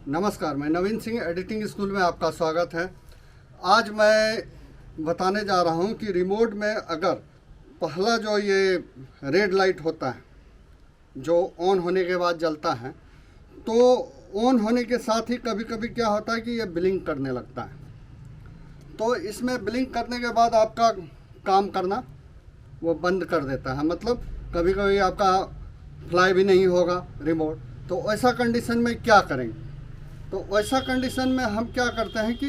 नमस्कार, मैं नवीन Singh editing school में आपका स्वागत है। आज मैं बताने जा रहा हूं कि रिमोट में अगर पहला जो ये रेड लाइट होता है जो ऑन होने के बाद जलता है, तो ऑन होने के साथ ही कभी कभी क्या होता है कि ये ब्लिंक करने लगता है। तो इसमें ब्लिंक करने के बाद आपका काम करना वो बंद कर देता है, मतलब कभी कभी आपका फ्लाई भी नहीं होगा रिमोट। तो ऐसा कंडीशन में क्या करेंगे? तो वैसा कंडीशन में हम क्या करते हैं कि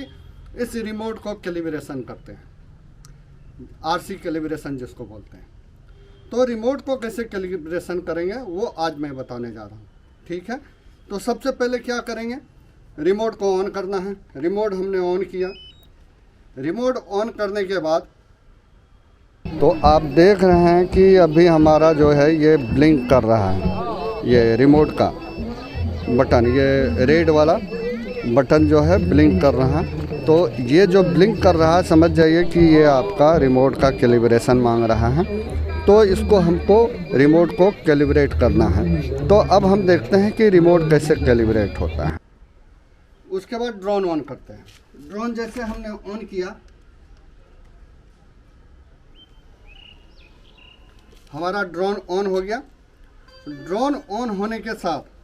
इस रिमोट को कैलिब्रेशन करते हैं, आरसी कैलिब्रेशन जिसको बोलते हैं। तो रिमोट को कैसे कैलिब्रेशन करेंगे वो आज मैं बताने जा रहा हूँ, ठीक है। तो सबसे पहले क्या करेंगे, रिमोट को ऑन करना है। रिमोट हमने ऑन किया। रिमोट ऑन करने के बाद तो आप देख रहे हैं कि अभी हमारा जो है ये ब्लिंक कर रहा है, ये रिमोट का बटन, ये रेड वाला बटन जो है ब्लिंक कर रहा है। तो ये जो ब्लिंक कर रहा है समझ जाइए कि ये आपका रिमोट का कैलिब्रेशन मांग रहा है। तो इसको हमको रिमोट को कैलिब्रेट करना है। तो अब हम देखते हैं कि रिमोट कैसे कैलिब्रेट होता है। उसके बाद ड्रोन ऑन करते हैं। ड्रोन जैसे हमने ऑन किया, हमारा ड्रोन ऑन हो गया। ड्रोन ऑन होने के साथ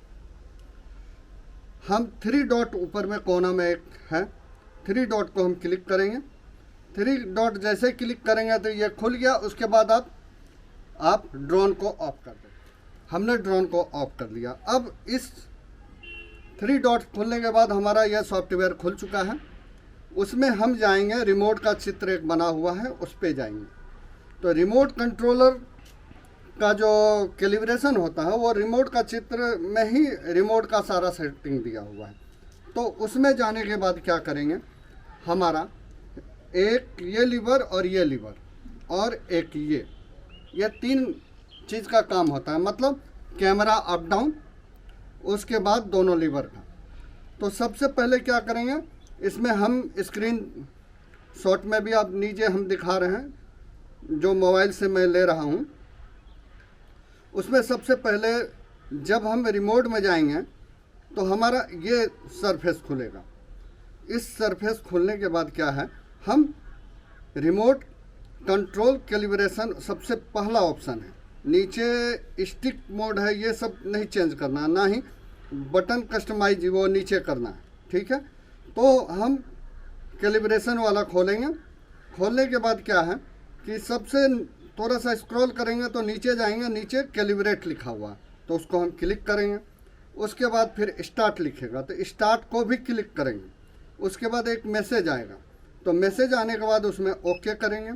हम 3 डॉट ऊपर में कोना में एक है, 3 डॉट को हम क्लिक करेंगे। 3 डॉट जैसे क्लिक करेंगे तो ये खुल गया। उसके बाद आप ड्रोन को ऑफ कर दें। हमने ड्रोन को ऑफ कर लिया। अब इस 3 डॉट खुलने के बाद हमारा यह सॉफ्टवेयर खुल चुका है। उसमें हम जाएंगे, रिमोट का चित्र एक बना हुआ है उस पर जाएंगे। तो रिमोट कंट्रोलर का जो कैलिब्रेशन होता है वो रिमोट का चित्र में ही रिमोट का सारा सेटिंग दिया हुआ है। तो उसमें जाने के बाद क्या करेंगे, हमारा एक ये लीवर और ये लीवर और एक ये 3 चीज़ का काम होता है, मतलब कैमरा अप डाउन, उसके बाद दोनों लीवर का। तो सबसे पहले क्या करेंगे, इसमें हम स्क्रीन शॉट में भी आप नीचे हम दिखा रहे हैं जो मोबाइल से मैं ले रहा हूँ। उसमें सबसे पहले जब हम रिमोट में जाएंगे तो हमारा ये सरफेस खुलेगा। इस सरफेस खुलने के बाद क्या है, हम रिमोट कंट्रोल कैलिब्रेशन सबसे पहला ऑप्शन है। नीचे स्टिक मोड है, ये सब नहीं चेंज करना है, ना ही बटन कस्टमाइज वो नीचे करना है, ठीक है। तो हम कैलिब्रेशन वाला खोलेंगे। खोलने के बाद क्या है कि सबसे थोड़ा सा स्क्रॉल करेंगे तो नीचे जाएंगे, नीचे कैलिब्रेट लिखा हुआ है तो उसको हम क्लिक करेंगे। उसके बाद फिर स्टार्ट लिखेगा तो स्टार्ट को भी क्लिक करेंगे। उसके बाद एक मैसेज आएगा, तो मैसेज आने के बाद उसमें ओके करेंगे।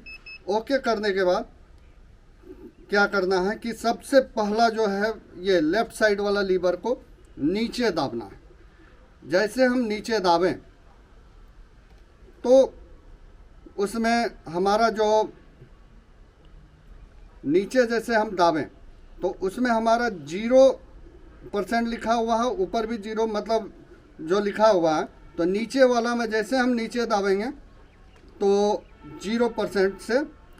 ओके करने के बाद क्या करना है कि सबसे पहला जो है ये लेफ़्ट साइड वाला लीवर को नीचे दाबना है। जैसे हम नीचे दाबें तो उसमें हमारा जो नीचे जैसे हम दाबें तो उसमें हमारा 0% लिखा हुआ है, ऊपर भी 0 मतलब जो लिखा हुआ है। तो नीचे वाला में जैसे हम नीचे दाबेंगे तो 0% से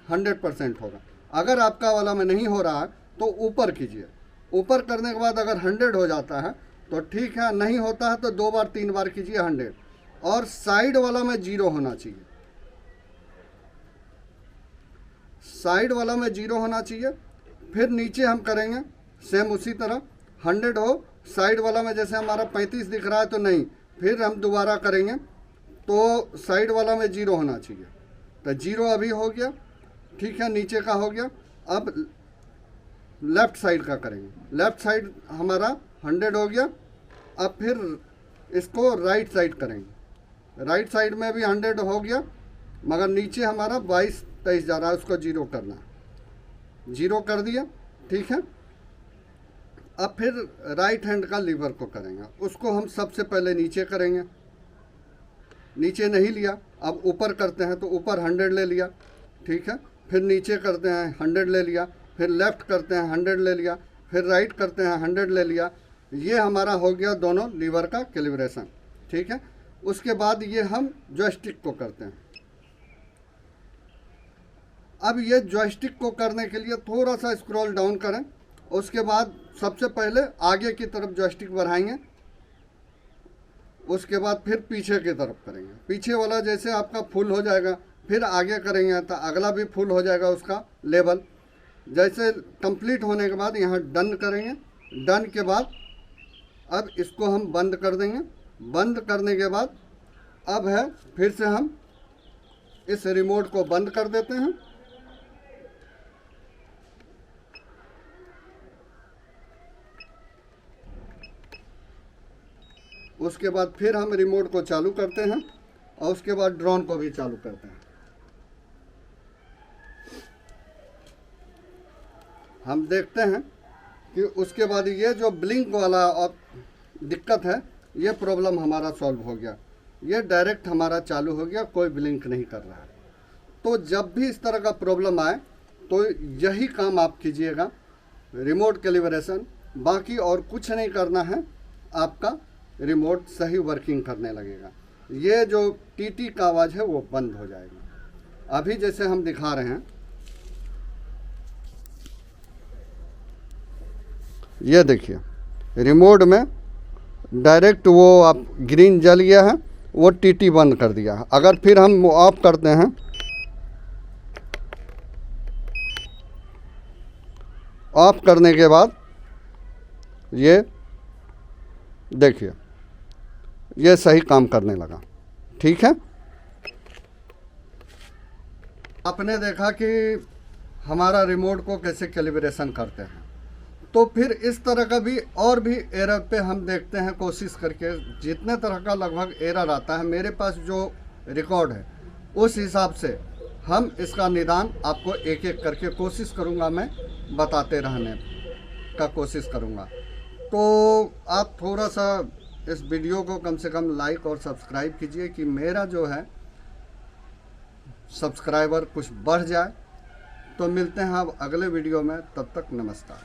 100% होगा। अगर आपका वाला में नहीं हो रहा है तो ऊपर कीजिए। ऊपर करने के बाद अगर 100 हो जाता है तो ठीक है, नहीं होता है तो 2 बार 3 बार कीजिए 100। और साइड वाला में 0 होना चाहिए, साइड वाला में 0 होना चाहिए। फिर नीचे हम करेंगे सेम उसी तरह 100 हो, साइड वाला में जैसे हमारा 35 दिख रहा है तो नहीं, फिर हम दोबारा करेंगे तो साइड वाला में 0 होना चाहिए। तो 0 अभी हो गया, ठीक है, नीचे का हो गया। अब लेफ़्ट साइड का करेंगे। लेफ़्ट साइड हमारा 100 हो गया। अब फिर इसको राइट साइड करेंगे। राइट साइड में भी 100 हो गया, मगर नीचे हमारा 22-23 जा रहा है, उसको 0 करना है। 0 कर दिया, ठीक है। अब फिर राइट हैंड का लीवर को करेंगे। उसको हम सबसे पहले नीचे करेंगे। नीचे नहीं लिया, अब ऊपर करते हैं तो ऊपर 100 ले लिया, ठीक है। फिर नीचे करते हैं 100 ले लिया, फिर लेफ़्ट करते हैं 100 ले लिया, फिर राइट करते हैं 100 ले लिया। ये हमारा हो गया दोनों लीवर का कैलिब्रेशन, ठीक है। उसके बाद ये हम जॉयस्टिक को करते हैं। अब ये जॉयस्टिक को करने के लिए थोड़ा सा स्क्रॉल डाउन करें। उसके बाद सबसे पहले आगे की तरफ जॉयस्टिक बढ़ाएंगे, उसके बाद फिर पीछे की तरफ करेंगे। पीछे वाला जैसे आपका फुल हो जाएगा, फिर आगे करेंगे तो अगला भी फुल हो जाएगा उसका लेवल। जैसे कंप्लीट होने के बाद यहाँ डन करेंगे। डन के बाद अब इसको हम बंद कर देंगे। बंद करने के बाद अब है फिर से हम इस रिमोट को बंद कर देते हैं। उसके बाद फिर हम रिमोट को चालू करते हैं और उसके बाद ड्रोन को भी चालू करते हैं। हम देखते हैं कि उसके बाद ये जो ब्लिंक वाला दिक्कत है, ये प्रॉब्लम हमारा सॉल्व हो गया। ये डायरेक्ट हमारा चालू हो गया, कोई ब्लिंक नहीं कर रहा है। तो जब भी इस तरह का प्रॉब्लम आए तो यही काम आप कीजिएगा, रिमोट कैलिब्रेशन। बाकी और कुछ नहीं करना है, आपका रिमोट सही वर्किंग करने लगेगा। ये जो टीटी का आवाज़ है वो बंद हो जाएगा। अभी जैसे हम दिखा रहे हैं, ये देखिए रिमोट में डायरेक्ट वो आप ग्रीन जल गया है, वो टीटी बंद कर दिया है। अगर फिर हम ऑफ करते हैं, ऑफ करने के बाद ये देखिए ये सही काम करने लगा। ठीक है, आपने देखा कि हमारा रिमोट को कैसे कैलिब्रेशन करते हैं। तो फिर इस तरह का भी और भी एरर पे हम देखते हैं कोशिश करके। जितने तरह का लगभग एरर आता है मेरे पास जो रिकॉर्ड है, उस हिसाब से हम इसका निदान आपको एक एक करके कोशिश करूँगा, मैं बताते रहने का कोशिश करूँगा। तो आप थोड़ा सा इस वीडियो को कम से कम लाइक और सब्सक्राइब कीजिए कि मेरा जो है सब्सक्राइबर कुछ बढ़ जाए। तो मिलते हैं अब अगले वीडियो में, तब तक नमस्कार।